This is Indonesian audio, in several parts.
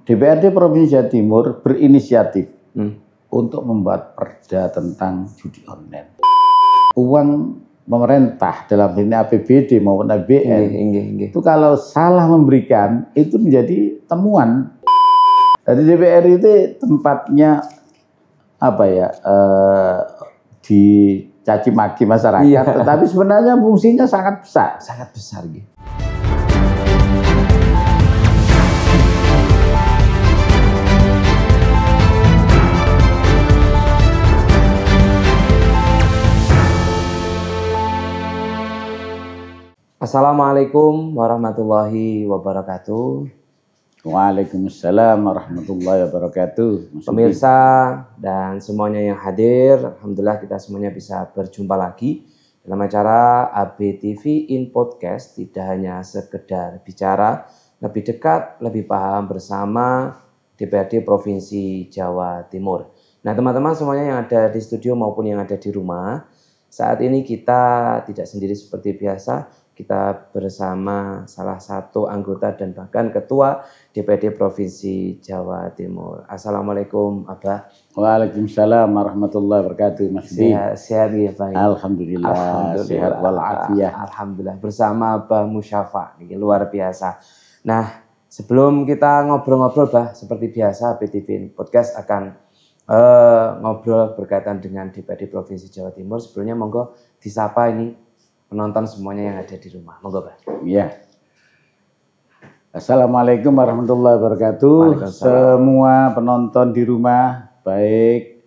DPRD Provinsi Jawa Timur berinisiatif untuk membuat perda tentang judi online. Uang pemerintah dalam hal ini APBD maupun APBN itu kalau salah memberikan itu menjadi temuan. Jadi DPR itu tempatnya apa ya, dicaci maki masyarakat, tetapi sebenarnya fungsinya sangat besar gitu. Assalamualaikum warahmatullahi wabarakatuh. Waalaikumsalam warahmatullahi wabarakatuh. Pemirsa dan semuanya yang hadir, alhamdulillah kita semuanya bisa berjumpa lagi dalam acara ABTV in Podcast. Tidak hanya sekedar bicara, lebih dekat, lebih paham bersama DPRD Provinsi Jawa Timur. Nah teman-teman semuanya yang ada di studio maupun yang ada di rumah, saat ini kita tidak sendiri seperti biasa. Kita bersama salah satu anggota dan bahkan ketua DPRD Provinsi Jawa Timur. Assalamualaikum Abah. Waalaikumsalam warahmatullahi wabarakatuh. Mas Di. Sehat ya Pak. Alhamdulillah, sehat walafiat. Alhamdulillah bersama Abah Musyafa. Ini luar biasa. Nah sebelum kita ngobrol-ngobrol Bah, seperti biasa ABTV Podcast akan ngobrol berkaitan dengan DPRD Provinsi Jawa Timur. Sebelumnya monggo disapa ini penonton semuanya yang ada di rumah. Monggo, Pak. Iya. Assalamualaikum warahmatullahi wabarakatuh. Semua penonton di rumah, baik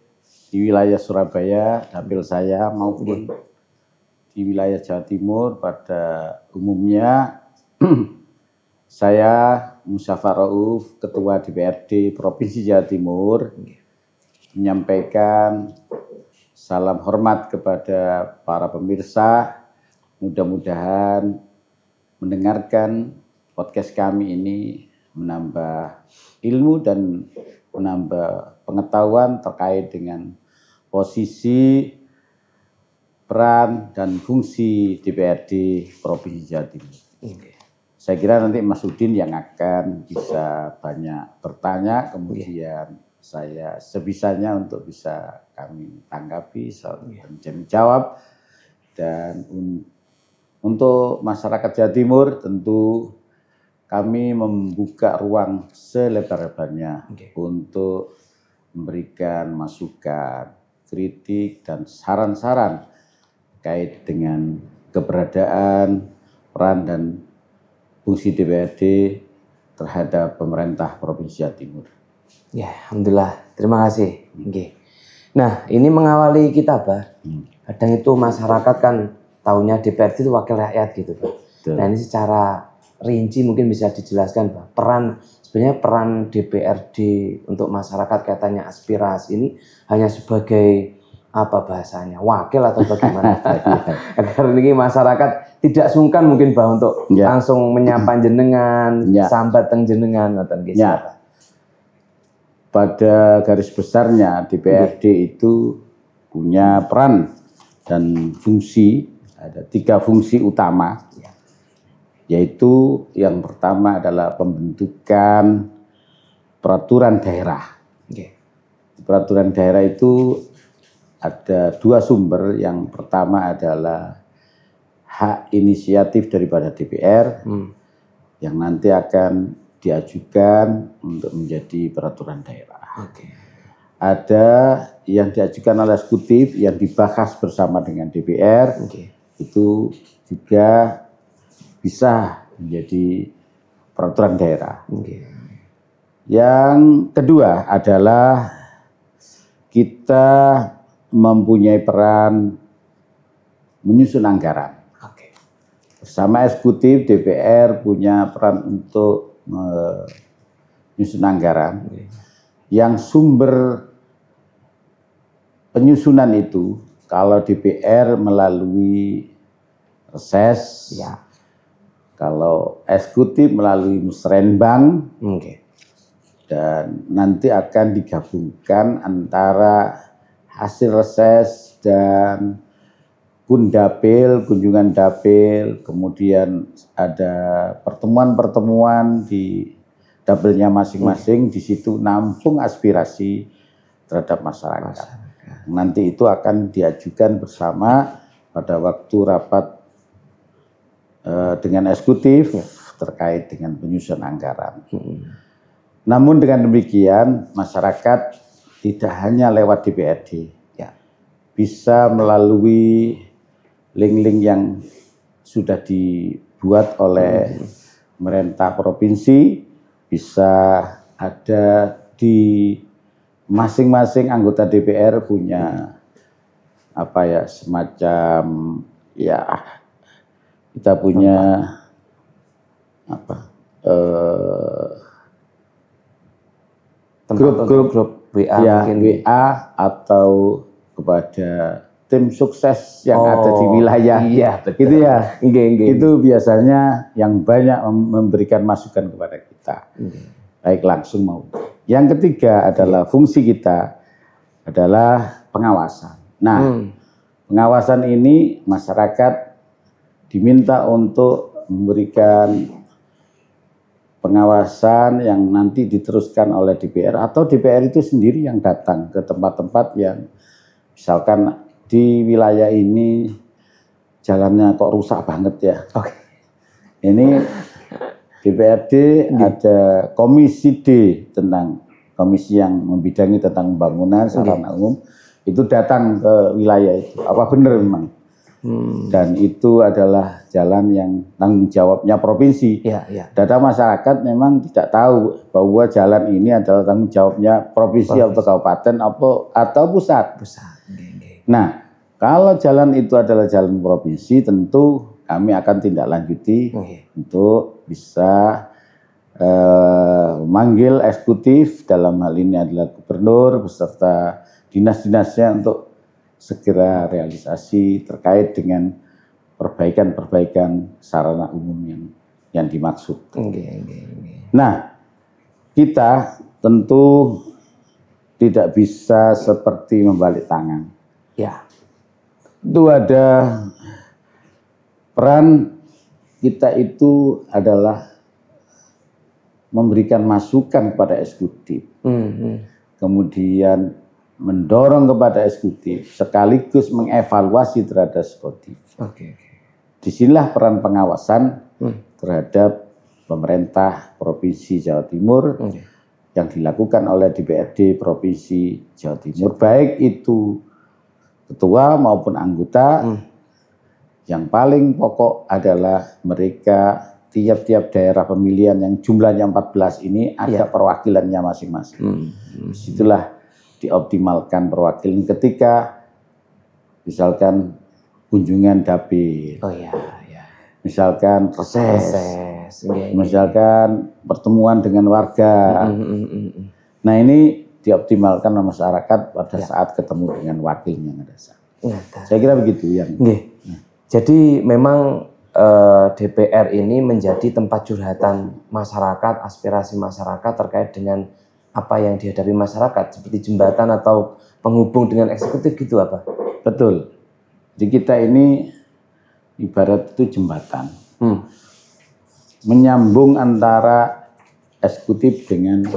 di wilayah Surabaya, dapil saya, maupun di wilayah Jawa Timur pada umumnya. Saya Musyafa Rauf, Ketua DPRD Provinsi Jawa Timur, menyampaikan salam hormat kepada para pemirsa. Mudah-mudahan mendengarkan podcast kami ini menambah ilmu dan menambah pengetahuan terkait dengan posisi, peran, dan fungsi DPRD Provinsi Jawa Timur. Saya kira nanti Mas Udin yang akan bisa banyak bertanya, kemudian saya sebisanya untuk bisa kami tanggapi, menjawab. Dan untuk masyarakat Jawa Timur tentu kami membuka ruang selebar-lebarnya untuk memberikan masukan, kritik, dan saran-saran terkait dengan keberadaan, peran, dan fungsi DPRD terhadap pemerintah Provinsi Jawa Timur. Ya, alhamdulillah. Terima kasih. Nah, ini mengawali kita, Pak. Kadang itu masyarakat kan taunya DPRD itu wakil rakyat gitu, Pak. Nah, ini secara rinci mungkin bisa dijelaskan, Pak. Sebenarnya peran DPRD untuk masyarakat katanya aspirasi ini hanya sebagai apa bahasanya? Wakil atau bagaimana? Agar ini masyarakat tidak sungkan mungkin, Pak, untuk langsung menyapa jenengan, sambat teng jenengan atau gitu. Pada garis besarnya DPRD itu punya peran dan fungsi, ada 3 fungsi utama, yaitu yang pertama adalah pembentukan peraturan daerah. Peraturan daerah itu ada 2 sumber, yang pertama adalah hak inisiatif daripada DPR, yang nanti akan diajukan untuk menjadi peraturan daerah. Ada yang diajukan oleh eksekutif yang dibahas bersama dengan DPR, itu juga bisa menjadi peraturan daerah. Yang kedua adalah kita mempunyai peran menyusun anggaran. Bersama eksekutif, DPR punya peran untuk menyusun anggaran. Yang sumber penyusunan itu kalau DPR melalui reses, kalau eksekutif melalui musrenbang, dan nanti akan digabungkan antara hasil reses dan Kundapil, kunjungan dapil, kemudian ada pertemuan-pertemuan di dapilnya masing-masing, di situ nampung aspirasi terhadap masyarakat. Nanti itu akan diajukan bersama pada waktu rapat dengan eksekutif terkait dengan penyusunan anggaran. Namun dengan demikian masyarakat tidak hanya lewat DPRD, bisa melalui link-link yang sudah dibuat oleh pemerintah provinsi, bisa ada di masing-masing anggota DPR punya semacam kita punya grup WA, WA atau kepada tim sukses yang ada di wilayah, gitu ya. Itu biasanya yang banyak memberikan masukan kepada kita, baik langsung maupun. Yang ketiga adalah fungsi kita adalah pengawasan. Nah, pengawasan ini masyarakat diminta untuk memberikan pengawasan yang nanti diteruskan oleh DPR atau DPR itu sendiri yang datang ke tempat-tempat yang misalkan di wilayah ini jalannya kok rusak banget ya. Ini DPRD ada komisi D tentang komisi yang membidangi tentang pembangunan sarana umum, itu datang ke wilayah itu. Apa benar memang? Dan itu adalah jalan yang tanggung jawabnya provinsi. Data masyarakat memang tidak tahu bahwa jalan ini adalah tanggung jawabnya provinsi atau kabupaten atau pusat. Nah, kalau jalan itu adalah jalan provinsi, tentu kami akan tindak lanjuti untuk bisa memanggil eksekutif, dalam hal ini adalah gubernur beserta dinas-dinasnya untuk segera realisasi terkait dengan perbaikan-perbaikan sarana umum yang dimaksud. Nah, kita tentu tidak bisa seperti membalik tangan. Itu ada peran kita itu adalah memberikan masukan kepada eksekutif, kemudian mendorong kepada eksekutif, sekaligus mengevaluasi terhadap eksekutif. Disinilah peran pengawasan terhadap pemerintah Provinsi Jawa Timur yang dilakukan oleh DPRD Provinsi Jawa Timur, baik itu ketua maupun anggota. Yang paling pokok adalah mereka tiap-tiap daerah pemilihan yang jumlahnya 14 ini ada perwakilannya masing-masing. Disitulah dioptimalkan perwakilan ketika misalkan kunjungan dapil, misalkan reses, misalkan pertemuan dengan warga. Nah, ini dioptimalkan oleh masyarakat pada saat ketemu dengan wakilnya pada saat. Saya kira begitu yang. Jadi memang DPR ini menjadi tempat curhatan masyarakat, aspirasi masyarakat terkait dengan apa yang dihadapi masyarakat, seperti jembatan atau penghubung dengan eksekutif gitu apa? Betul. Jadi kita ini ibarat itu jembatan, menyambung antara eksekutif dengan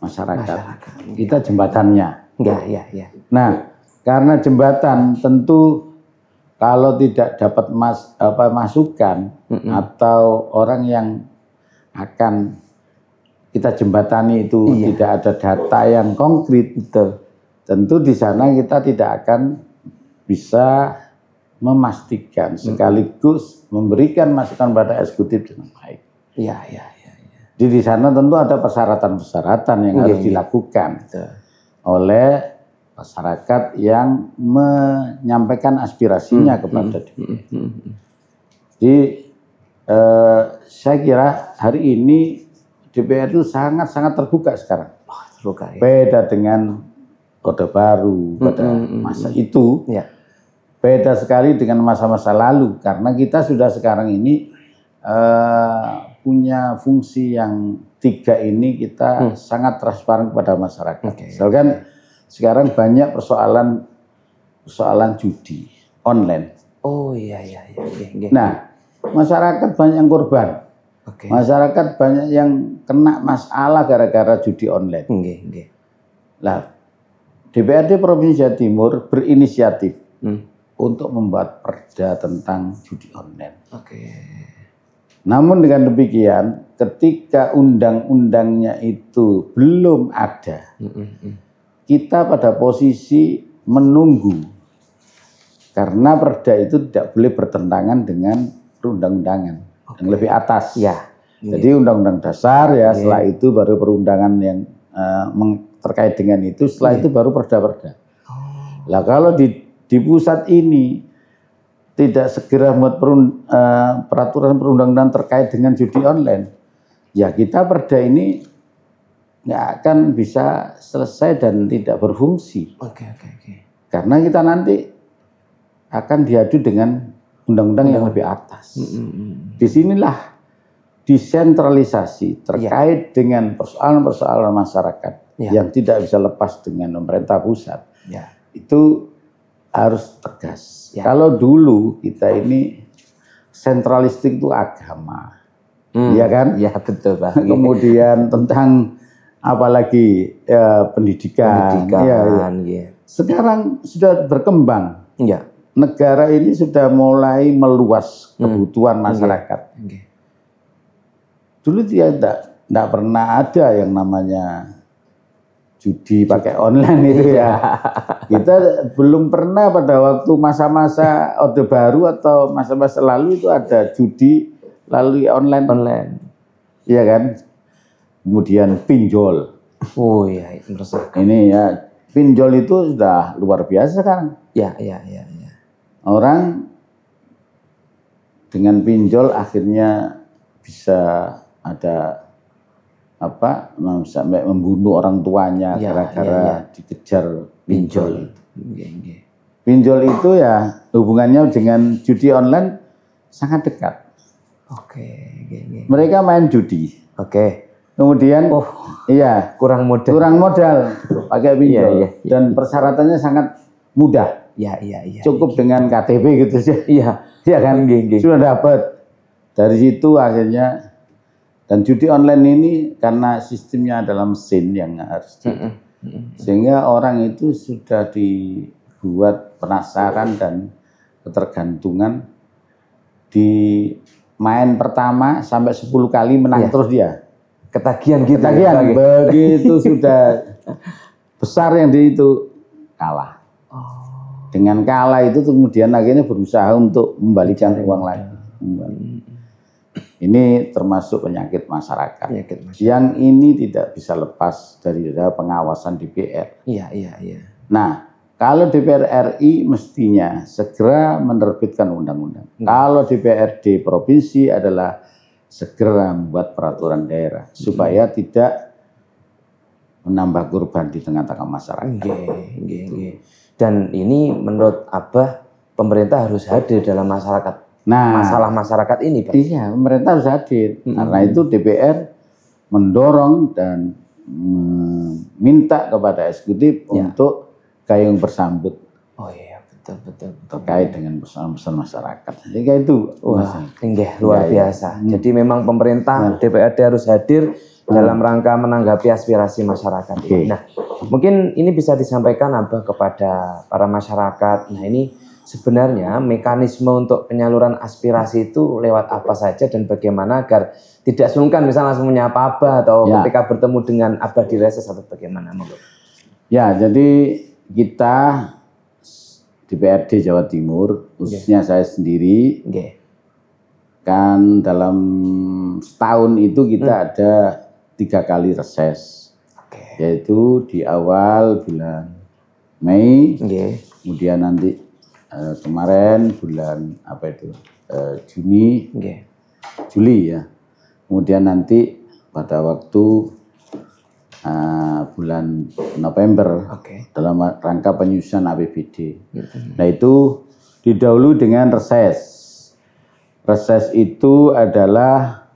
masyarakat. Kita jembatannya. Nah, karena jembatan tentu kalau tidak dapat masukan atau orang yang akan kita jembatani itu tidak ada data yang konkret, tentu di sana kita tidak akan bisa memastikan sekaligus memberikan masukan pada eksekutif dengan baik. Jadi di sana tentu ada persyaratan-persyaratan yang harus dilakukan oleh masyarakat yang menyampaikan aspirasinya kepada DPR. Jadi saya kira hari ini DPR itu sangat-sangat terbuka sekarang. Beda dengan Orde Baru pada masa itu. Beda sekali dengan masa-masa lalu karena kita sudah sekarang ini punya fungsi yang 3 ini kita sangat transparan kepada masyarakat. Misalkan sekarang banyak persoalan judi online. Oh iya. Nah, masyarakat banyak yang korban. Oke. Masyarakat banyak yang kena masalah gara-gara judi online. Nggih. Nah, DPRD Provinsi Jawa Timur berinisiatif untuk membuat perda tentang judi online. Oke. Namun dengan demikian, ketika undang-undangnya itu belum ada, kita pada posisi menunggu, karena perda itu tidak boleh bertentangan dengan perundang-undangan yang lebih atas. Ya. Jadi undang-undang dasar ya, setelah itu baru perundangan yang terkait dengan itu, setelah itu baru perda-perda. Lah kalau di pusat ini tidak segera membuat peraturan perundang-undangan terkait dengan judi online, ya kita perda ini nggak akan bisa selesai dan tidak berfungsi. Oke. Karena kita nanti akan diadu dengan undang-undang yang lebih atas. Disinilah desentralisasi terkait dengan persoalan-persoalan masyarakat yang tidak bisa lepas dengan pemerintah pusat. Itu harus tegas. Kalau dulu kita ini sentralistik itu agama, iya kan? Ya betul Pak. Kemudian tentang apalagi pendidikan. Ya. Sekarang sudah berkembang. Ya. Negara ini sudah mulai meluas kebutuhan masyarakat. Dulu tidak pernah ada yang namanya judi pakai online itu ya. Kita belum pernah pada waktu masa-masa Orde Baru atau masa-masa lalu itu ada judi lalu online. Iya kan? Kemudian pinjol. Oh iya, meresahkan. Ini ya, pinjol itu sudah luar biasa kan? Ya. Orang dengan pinjol akhirnya bisa ada sampai membunuh orang tuanya gara-gara dikejar pinjol. Pinjol itu ya hubungannya dengan judi online sangat dekat. Oke. Mereka main judi. Oke. Kemudian kurang modal pakai pinjol dan persyaratannya sangat mudah. Iya. Cukup dengan KTP gitu sih. Iya kan, sudah dapat. Dari situ akhirnya. Dan judi online ini karena sistemnya dalam mesin yang harus sehingga orang itu sudah dibuat penasaran dan ketergantungan, di main pertama sampai 10 kali menang terus dia. Ketagihan gitu. Begitu sudah besar yang itu kalah. Dengan kalah itu kemudian akhirnya berusaha untuk membalikan uang lagi. Ini termasuk penyakit masyarakat. Yang ini tidak bisa lepas dari pengawasan DPR. Iya. Nah, kalau DPR RI mestinya segera menerbitkan undang-undang. Kalau DPRD provinsi adalah segera membuat peraturan daerah supaya tidak menambah korban di tengah-tengah masyarakat. Dan ini menurut Abah, pemerintah harus hadir dalam masyarakat. Masalah masyarakat ini, Pak. Iya, pemerintah harus hadir. Karena itu DPR mendorong dan meminta kepada eksekutif untuk gayung bersambut. Oh iya, betul. Terkait dengan persoalan masyarakat. Jadi itu luar biasa. Jadi memang pemerintah DPRD harus hadir dalam rangka menanggapi aspirasi masyarakat. Nah, mungkin ini bisa disampaikan Abah kepada para masyarakat. Nah, ini sebenarnya mekanisme untuk penyaluran aspirasi itu lewat apa saja dan bagaimana agar tidak sungkan misalnya langsung menyapa Abah atau ketika bertemu dengan Abah di reses atau bagaimana? Ya, jadi kita DPRD Jawa Timur, khususnya saya sendiri, kan dalam setahun itu kita ada 3 kali reses, yaitu di awal bulan Mei, kemudian nanti kemarin bulan Juni, Juli ya. Kemudian nanti pada waktu bulan November dalam rangka penyusunan APBD. Nah itu didahului dengan reses. Reses itu adalah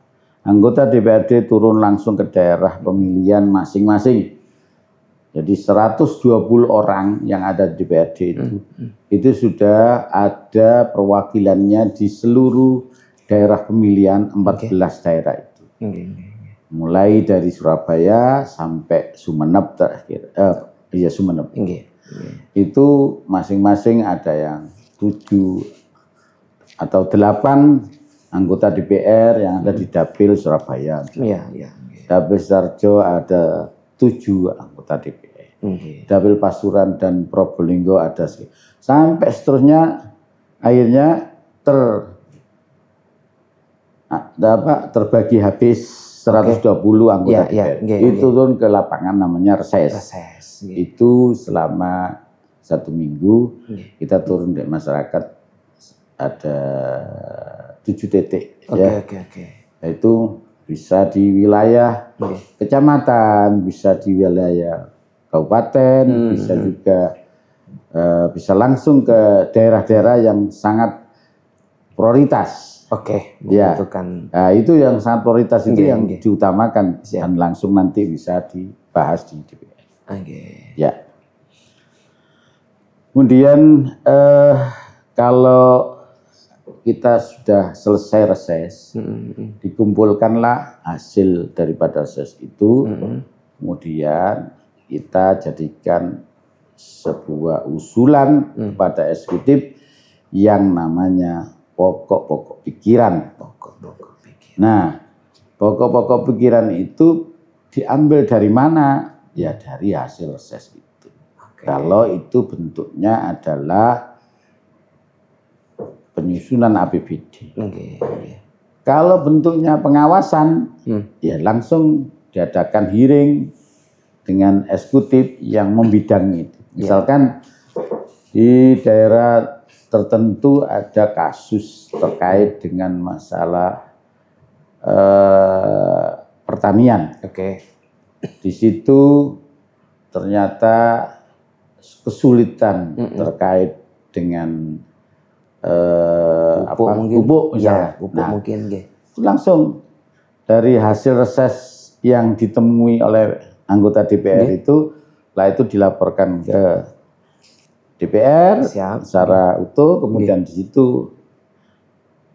anggota DPRD turun langsung ke daerah pemilihan masing-masing. Jadi 120 orang yang ada di DPRD itu sudah ada perwakilannya di seluruh daerah pemilihan 14 daerah itu. Mulai dari Surabaya sampai Sumeneb terakhir. Sumeneb. Itu masing-masing ada yang 7 atau 8 anggota DPR yang ada di Dapil Surabaya. Dapil Sidoarjo ada 7 anggota DPR. Dapil Pasuruan dan Probolinggo ada sampai seterusnya, akhirnya terbagi habis 120 anggota DPR. Itu turun ke lapangan namanya reses. Itu selama 1 minggu kita turun di masyarakat ada 7 titik. Itu bisa di wilayah kecamatan, bisa di wilayah kabupaten, bisa juga bisa langsung ke daerah-daerah yang sangat prioritas. Nah, itu yang sangat prioritas itu yang diutamakan dan langsung nanti bisa dibahas di DPR. Ya. Kemudian kalau kita sudah selesai reses, dikumpulkanlah hasil daripada reses itu, kemudian kita jadikan sebuah usulan kepada eksekutif yang namanya pokok-pokok pikiran. Nah, pokok-pokok pikiran itu diambil dari mana? Ya dari hasil reses itu. Kalau itu bentuknya adalah penyusunan APBD. Kalau bentuknya pengawasan, ya langsung diadakan hearing dengan eksekutif yang membidangi itu. Misalkan di daerah tertentu ada kasus terkait dengan masalah pertanian. Di situ ternyata kesulitan terkait dengan pupuk misalnya. Langsung dari hasil reses yang ditemui oleh anggota DPR itu, setelah itu dilaporkan ke DPR secara utuh, kemudian di situ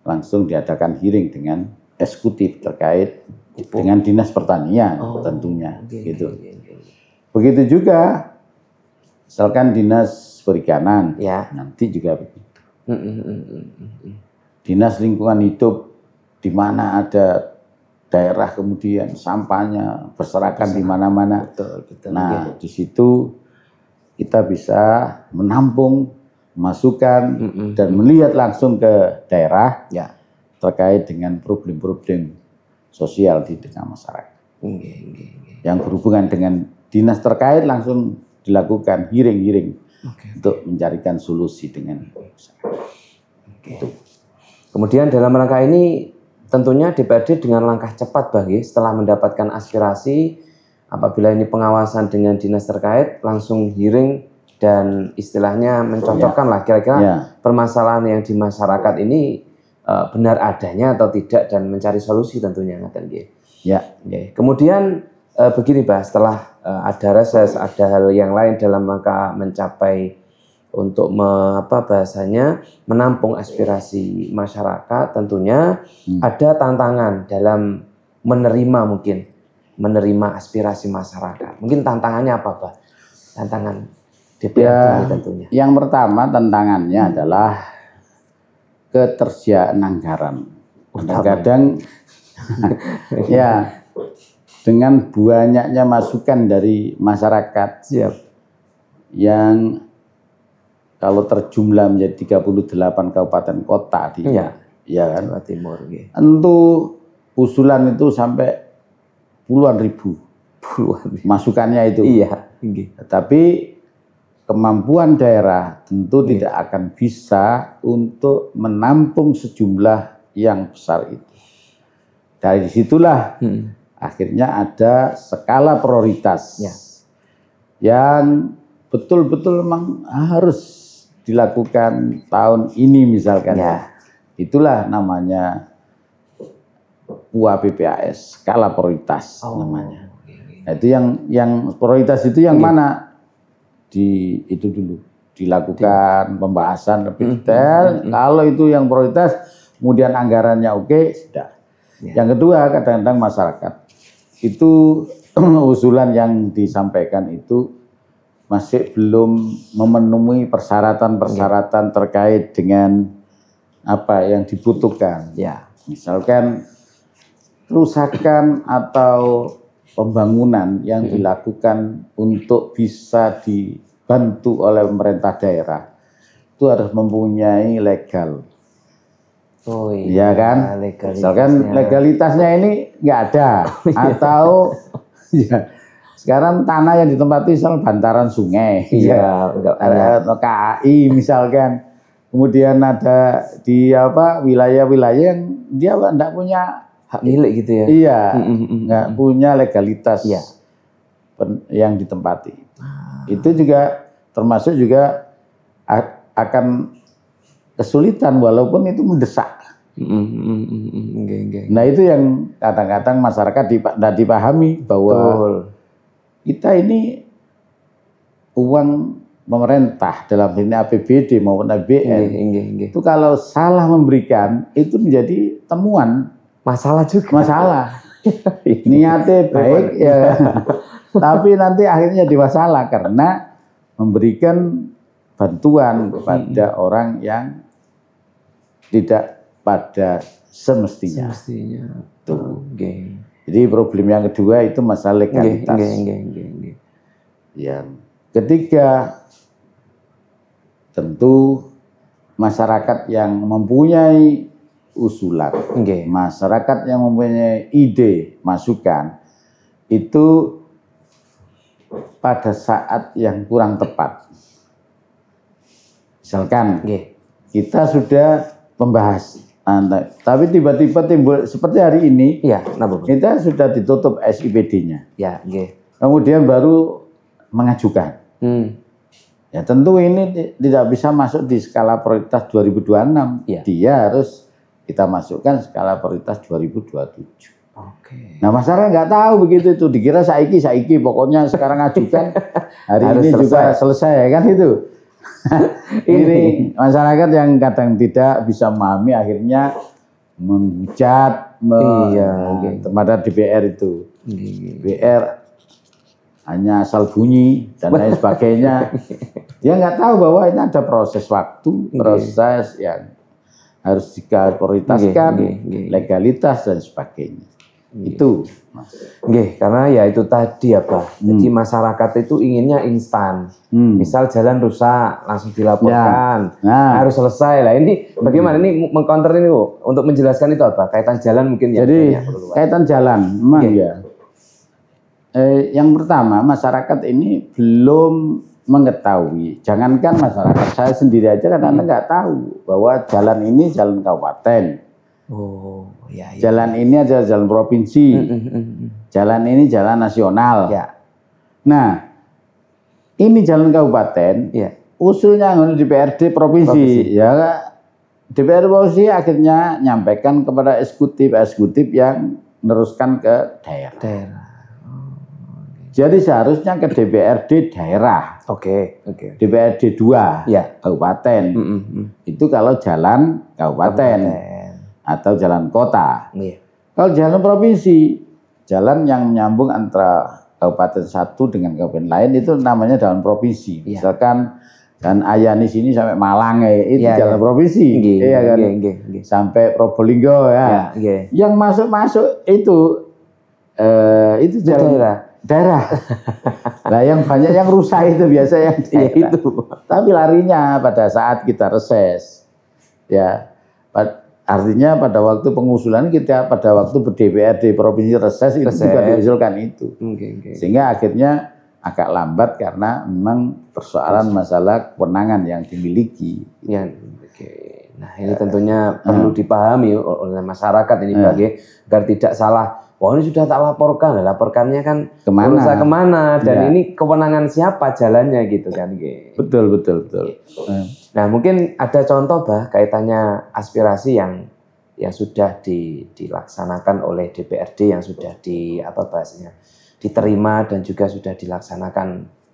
langsung diadakan hearing dengan eksekutif terkait dengan dinas pertanian tentunya gitu. Begitu juga misalkan dinas perikanan, nanti juga begitu. Dinas lingkungan hidup, di mana ada daerah kemudian sampahnya berserakan di mana-mana. Nah, di situ kita bisa menampung masukan dan melihat langsung ke daerah terkait dengan problem-problem sosial di tengah masyarakat. Yang berhubungan dengan dinas terkait langsung dilakukan hearing untuk mencarikan solusi dengan Kemudian dalam rangka ini tentunya DPRD dengan langkah cepat setelah mendapatkan aspirasi, apabila ini pengawasan dengan dinas terkait langsung hearing dan istilahnya mencocokkan lah kira-kira permasalahan yang di masyarakat ini benar adanya atau tidak dan mencari solusi tentunya. Kemudian begini setelah ada reses, ada hal yang lain dalam rangka mencapai untuk menampung aspirasi masyarakat, tentunya ada tantangan dalam menerima aspirasi masyarakat. Mungkin tantangannya apa, Tantangan DPRD tentunya. Yang pertama tantangannya adalah ketersediaan anggaran. Kadang-kadang dengan banyaknya masukan dari masyarakat yang kalau terjumlah menjadi 38 kabupaten kota di Jawa Timur. Tentu usulan itu sampai puluhan ribu masukannya itu. Tapi kemampuan daerah tentu tidak akan bisa untuk menampung sejumlah yang besar itu. Dari situlah akhirnya ada skala prioritas yang betul-betul memang harus dilakukan tahun ini misalkan. Itulah namanya PUAPPAS, skala prioritas namanya. Nah, itu yang prioritas itu yang mana? Itu dulu dilakukan pembahasan lebih detail. Kalau itu yang prioritas kemudian anggarannya oke, sudah. Yang kedua, kadang-kadang masyarakat itu usulan yang disampaikan itu masih belum memenuhi persyaratan-persyaratan terkait dengan apa yang dibutuhkan. Ya. Misalkan kerusakan atau pembangunan yang dilakukan untuk bisa dibantu oleh pemerintah daerah itu harus mempunyai legal. Oh iya, ya kan? Misalkan legalitasnya ini nggak ada, atau ya, sekarang tanah yang ditempati misal bantaran sungai, iya, atau KAI misalkan, kemudian ada di apa wilayah-wilayah yang dia nggak punya hak milik gitu ya? Iya, nggak punya legalitas yang ditempati. Itu juga termasuk juga akan kesulitan walaupun itu mendesak. Nah itu yang kadang-kadang masyarakat tidak dipahami bahwa kita ini uang pemerintah dalam ini APBD maupun APBN itu kalau salah memberikan itu menjadi temuan masalah juga. Masalah. Niatnya baik ya, tapi nanti akhirnya jadi masalah karena memberikan bantuan kepada orang yang tidak pada semestinya. Tuh. Jadi problem yang kedua itu masalah legalitas. Yang ketiga tentu masyarakat yang mempunyai usulan, masyarakat yang mempunyai ide, masukan itu pada saat yang kurang tepat. Misalkan kita sudah membahas, tapi tiba-tiba timbul seperti hari ini, kita sudah ditutup SIPD-nya, kemudian baru mengajukan. Ya tentu ini tidak bisa masuk di skala prioritas 2026, dia harus kita masukkan skala prioritas 2027. Nah masyarakat nggak tahu begitu itu, dikira saiki pokoknya sekarang ajukan hari ini juga selesai kan itu. Ini masyarakat yang kadang tidak bisa memahami akhirnya menghujat kepada DPR itu. DPR hanya asal bunyi dan lain sebagainya. Dia nggak tahu bahwa ini ada proses waktu, proses yang harus diprioritaskan, legalitas dan sebagainya. Itu, Mas. Karena ya itu tadi jadi masyarakat itu inginnya instan. Misal jalan rusak langsung dilaporkan, harus selesai. Lah ini bagaimana ini mengcounter ini untuk menjelaskan itu apa? Kaitan jalan mungkin ya. Jadi kaitan jalan memang ya. Yang pertama masyarakat ini belum mengetahui. Jangankan masyarakat, saya sendiri aja kadang-kadang nggak tahu bahwa jalan ini jalan kabupaten. Jalan ini adalah jalan provinsi, jalan ini jalan nasional. Nah, ini jalan kabupaten, usulnya DPRD provinsi. Ya, DPRD provinsi akhirnya nyampaikan kepada eksekutif yang meneruskan ke daerah. Jadi seharusnya ke DPRD daerah. DPRD 2 kabupaten. Itu kalau jalan kabupaten. Atau jalan kota. Kalau jalan provinsi, jalan yang menyambung antara kabupaten satu dengan kabupaten lain itu namanya jalan provinsi. Misalkan dan Ayani sini sampai Malang itu jalan provinsi, sampai Probolinggo Yang masuk itu jalan daerah. Nah yang banyak yang rusak itu biasa yang itu. Tapi larinya pada saat kita reses, artinya pada waktu pengusulan kita pada waktu DPRD provinsi reses itu juga diusulkan itu. Sehingga akhirnya agak lambat karena memang persoalan masalah kewenangan yang dimiliki. Nah ini tentunya perlu dipahami oleh masyarakat ini agar tidak salah. Wah ini sudah tak laporkannya kan kemana dan ini kewenangan siapa jalannya gitu kan. Betul. Nah mungkin ada contoh kaitannya aspirasi yang sudah dilaksanakan oleh DPRD yang sudah diterima dan juga sudah dilaksanakan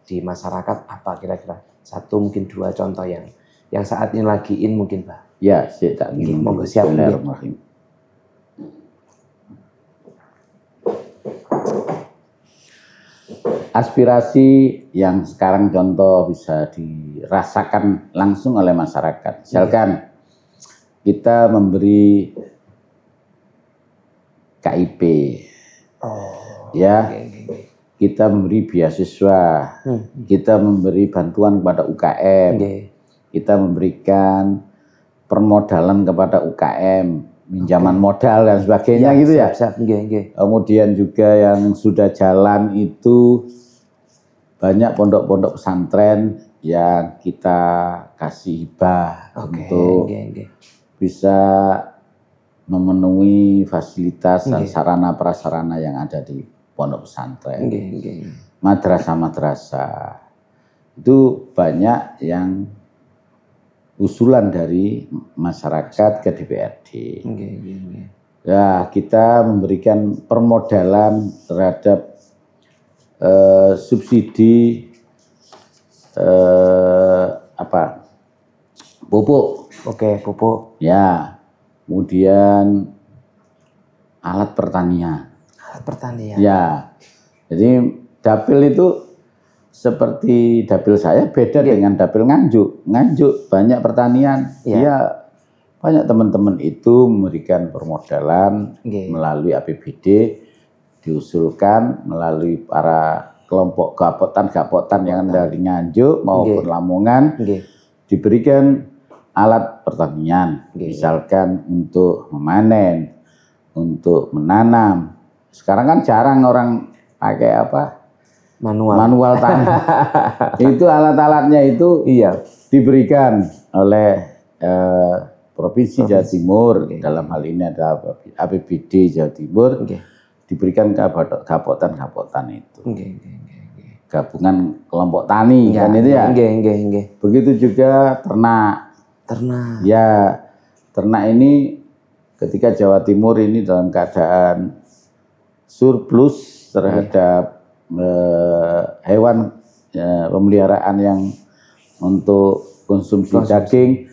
di masyarakat apa kira-kira 1 mungkin 2 contoh yang saat ini lagi mungkin Ya, tak monggo siap. Bismillahirrahmanirrahim. Aspirasi yang sekarang contoh bisa dirasakan langsung oleh masyarakat. Misalkan kita memberi KIP, kita memberi beasiswa, kita memberi bantuan kepada UKM, kita memberikan permodalan kepada UKM, pinjaman modal dan sebagainya gitu ya. Kemudian juga yang sudah jalan itu banyak pondok-pondok pesantren yang kita kasih hibah untuk bisa memenuhi fasilitas dan sarana prasarana yang ada di pondok pesantren. Madrasah-madrasah itu banyak yang usulan dari masyarakat ke DPRD. Ya, kita memberikan permodalan terhadap subsidi pupuk. Pupuk. Ya, kemudian alat pertanian. Ya, jadi dapil itu seperti dapil saya beda dengan dapil Nganjuk. Nganjuk banyak pertanian. Ya, banyak teman-teman itu memberikan permodalan melalui APBD, diusulkan melalui para kelompok gapotan yang dari Nganjuk maupun Lamongan, diberikan alat pertanian, misalkan untuk memanen, untuk menanam. Sekarang kan jarang orang pakai manual tanam. Itu alat-alatnya itu diberikan oleh Provinsi Jawa Timur, dalam hal ini ada APBD Jawa Timur, diberikan ke gapotan itu. Gabungan kelompok tani kan itu ya. Begitu juga ternak. Ya, ternak ini ketika Jawa Timur ini dalam keadaan surplus terhadap hewan pemeliharaan yang untuk konsumsi daging,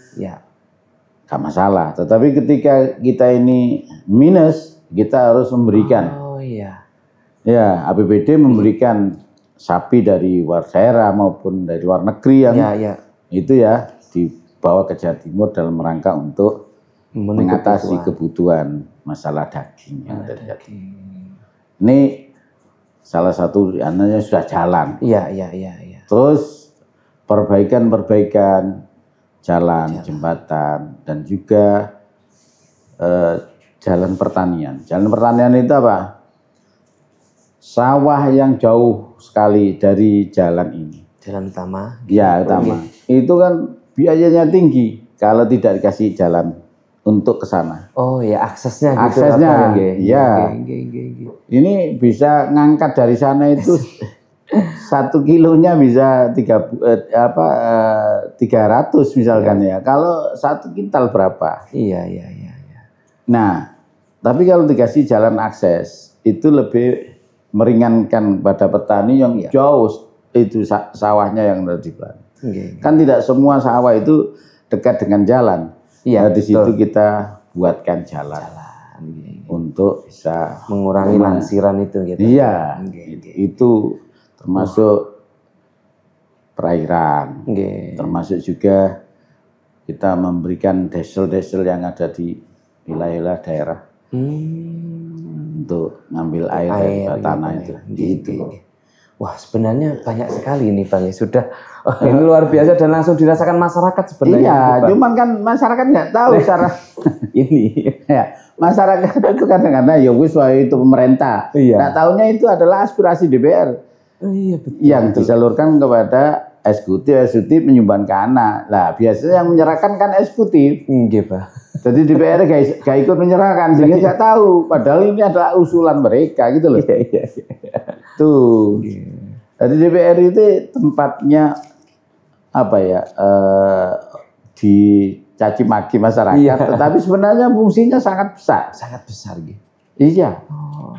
gak masalah. Tetapi ketika kita ini minus, kita harus memberikan. Ya, APBD memberikan sapi dari luar daerah maupun dari luar negeri yang itu ya dibawa ke Jawa Timur dalam rangka untuk mengatasi kebutuhan masalah daging yang ada di Jawa Timur. Ini salah satu anaknya sudah jalan. Terus perbaikan jalan, jembatan, dan juga jalan pertanian. Jalan pertanian itu apa? Sawah yang jauh sekali dari jalan ini. Jalan utama. Ya, utama. Itu kan biayanya tinggi kalau tidak dikasih jalan untuk ke sana. Oh ya, aksesnya gitu. Aksesnya, ya. Ini bisa ngangkat dari sana itu 1 kilonya bisa 300 misalkan ya. Kalau 1 kintal berapa? Iya. Nah, tapi kalau dikasih jalan akses itu lebih meringankan pada petani yang jauh itu sawahnya yang ada di belakang. Kan tidak semua sawah itu dekat dengan jalan. Nah, di situ kita buatkan jalan. Untuk bisa mengurangi langsiran itu gitu. Iya, itu termasuk perairan. Termasuk juga kita memberikan desel-desel yang ada di wilayah daerah. Untuk ngambil air dari tanah itu. Gitu. Wah, sebenarnya banyak sekali ini Bang. Sudah ini luar biasa dan langsung dirasakan masyarakat sebenarnya. Iya, cuman kan masyarakat nggak tahu cara ini. Ya, masyarakat itu kadang-kadang ya wis itu pemerintah. Nggak tahunya itu adalah aspirasi DPR. Betul. Yang disalurkan kepada eksekutif menyumbang ke anak. Lah, biasanya yang menyerahkan kan eksekutif. Pak. Jadi DPR gak ikut menyerahkan, sehingga nggak tahu. Padahal ini adalah usulan mereka gitu loh. Tuh. Jadi DPR itu tempatnya apa ya? Dicaci maki masyarakat, tetapi sebenarnya fungsinya sangat besar. Sangat besar gitu. Iya.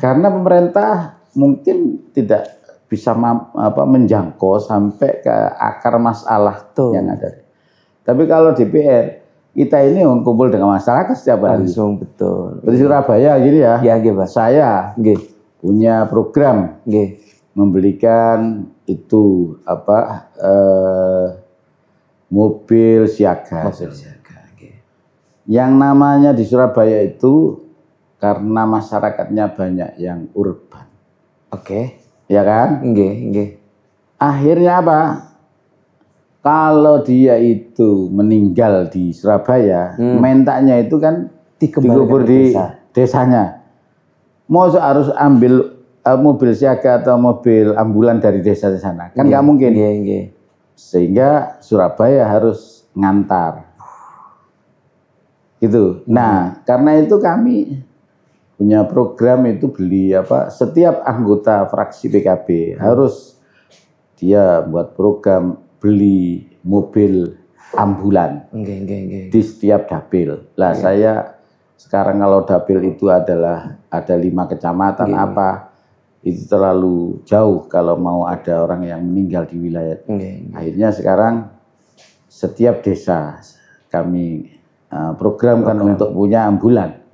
Karena pemerintah mungkin tidak bisa menjangkau sampai ke akar masalah yang ada. Tapi kalau DPR kita ini kumpul dengan masyarakat setiap hari. Langsung betul. Di Surabaya gini ya. Ya, nggih, Pak. Saya punya program membelikan itu mobil siaga. Yang namanya di Surabaya itu karena masyarakatnya banyak yang urban. Ya kan? Nggih. Akhirnya apa? Kalau dia itu meninggal di Surabaya, mentaknya itu kan dikubur di desanya. Mau harus ambil mobil siaga atau mobil ambulan dari desa di sana, kan nggak mungkin. Sehingga Surabaya harus ngantar. Gitu. Nah, karena itu kami punya program itu beli setiap anggota fraksi PKB harus dia buat program beli mobil ambulan di setiap dapil. Lah saya sekarang kalau dapil itu adalah ada 5 kecamatan itu terlalu jauh kalau mau ada orang yang meninggal di wilayah. Akhirnya sekarang setiap desa kami programkan untuk punya ambulan.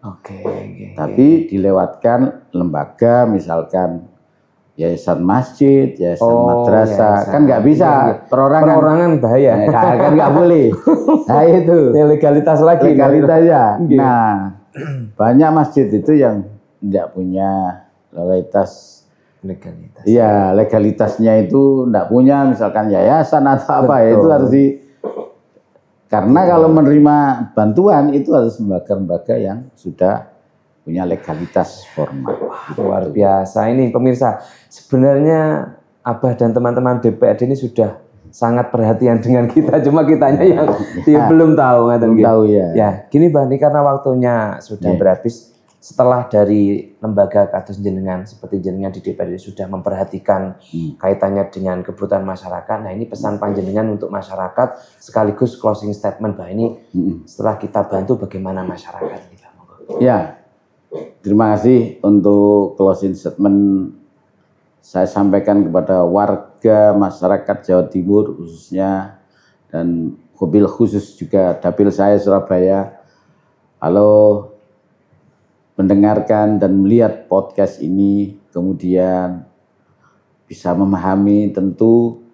Tapi dilewatkan lembaga misalkan yayasan masjid, yayasan madrasah, kan nggak bisa perorangan bahaya, kan nggak boleh. Nah itu legalitas lagi. Legalitasnya. Nah banyak masjid itu yang tidak punya legalitas. Iya, legalitasnya itu tidak punya, misalkan yayasan atau apa ya itu harus karena kalau menerima bantuan itu harus lembaga-lembaga yang sudah punya legalitas formal. Luar biasa ini pemirsa. Sebenarnya Abah dan teman-teman DPRD ini sudah sangat perhatian dengan kita, cuma kitanya yang belum tahu. Belum tahu ya. Ya, gini Bang, ini karena waktunya sudah berhabis. Setelah dari lembaga kados jenengan seperti jenengan di DPRD sudah memperhatikan kaitannya dengan kebutuhan masyarakat. Nah, ini pesan panjenengan untuk masyarakat sekaligus closing statement Bah ini setelah kita bantu bagaimana masyarakat ini Bang. Ya. Terima kasih untuk closing statement saya sampaikan kepada warga masyarakat Jawa Timur khususnya dan mobil khusus juga dapil saya Surabaya. Kalau mendengarkan dan melihat podcast ini kemudian bisa memahami tentu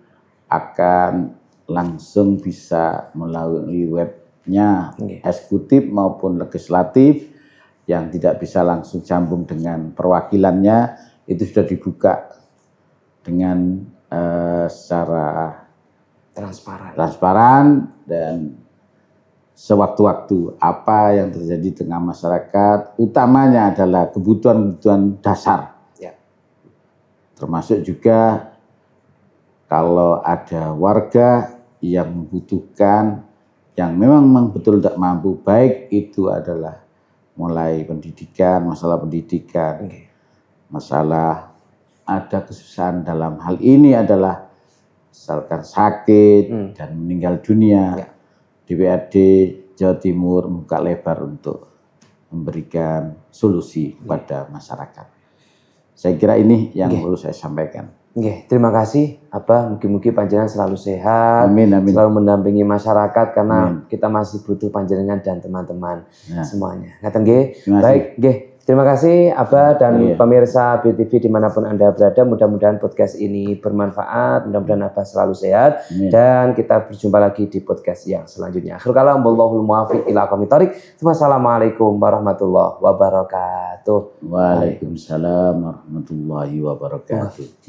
akan langsung bisa melalui webnya eksekutif maupun legislatif yang tidak bisa langsung sambung dengan perwakilannya itu sudah dibuka dengan secara transparan dan sewaktu-waktu apa yang terjadi tengah masyarakat, utamanya adalah kebutuhan-kebutuhan dasar. Termasuk juga kalau ada warga yang membutuhkan, yang memang betul tidak mampu, baik itu adalah mulai pendidikan, masalah pendidikan, masalah ada kesusahan dalam hal ini adalah misalkan sakit dan meninggal dunia, DPRD Jawa Timur membuka lebar untuk memberikan solusi kepada masyarakat. Saya kira ini yang perlu saya sampaikan. Terima kasih Abah, mungkin panjenengan selalu sehat, amin. Selalu mendampingi masyarakat karena kita masih butuh panjenengan dan teman-teman semuanya. Ngaten nggih. Baik, terima kasih Abah dan pemirsa BTV dimanapun Anda berada. Mudah-mudahan podcast ini bermanfaat, mudah-mudahan Abah selalu sehat dan kita berjumpa lagi di podcast yang selanjutnya. Akhirul kalam, wallahul muwaffiq ila aqwamit thoriq. Wassalamualaikum warahmatullahi wabarakatuh. Waalaikumsalam warahmatullahi wabarakatuh.